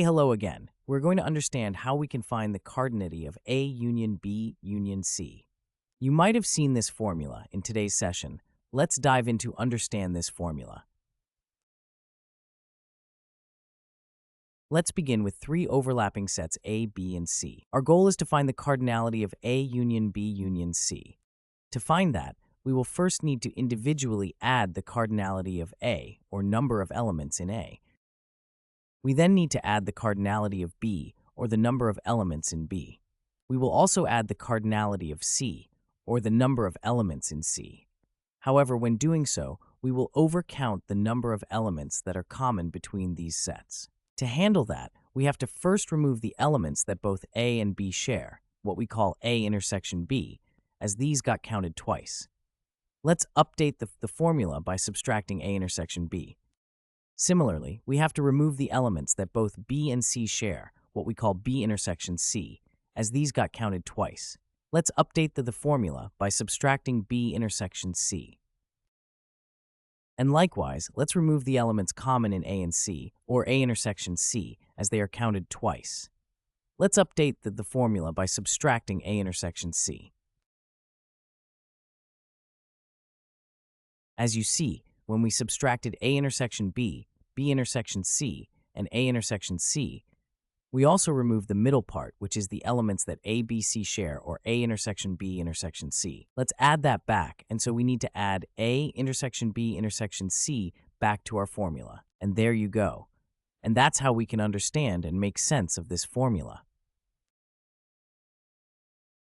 Hello again. We're going to understand how we can find the cardinality of A union B union C. You might have seen this formula in today's session. Let's dive into understand this formula. Let's begin with three overlapping sets A, B, and C. Our goal is to find the cardinality of A union B union C. To find that, we will first need to individually add the cardinality of A, or number of elements in A. We then need to add the cardinality of B, or the number of elements in B. We will also add the cardinality of C, or the number of elements in C. However, when doing so, we will overcount the number of elements that are common between these sets. To handle that, we have to first remove the elements that both A and B share, what we call A intersection B, as these got counted twice. Let's update the formula by subtracting A intersection B. Similarly, we have to remove the elements that both B and C share, what we call B intersection C, as these got counted twice. Let's update the formula by subtracting B intersection C. And likewise, let's remove the elements common in A and C, or A intersection C, as they are counted twice. Let's update the formula by subtracting A intersection C. As you see, when we subtracted A intersection B, B intersection C, and A intersection C, we also removed the middle part, which is the elements that A, B, C share, or A intersection B intersection C. Let's add that back, and so we need to add A intersection B intersection C back to our formula. And there you go. And that's how we can understand and make sense of this formula.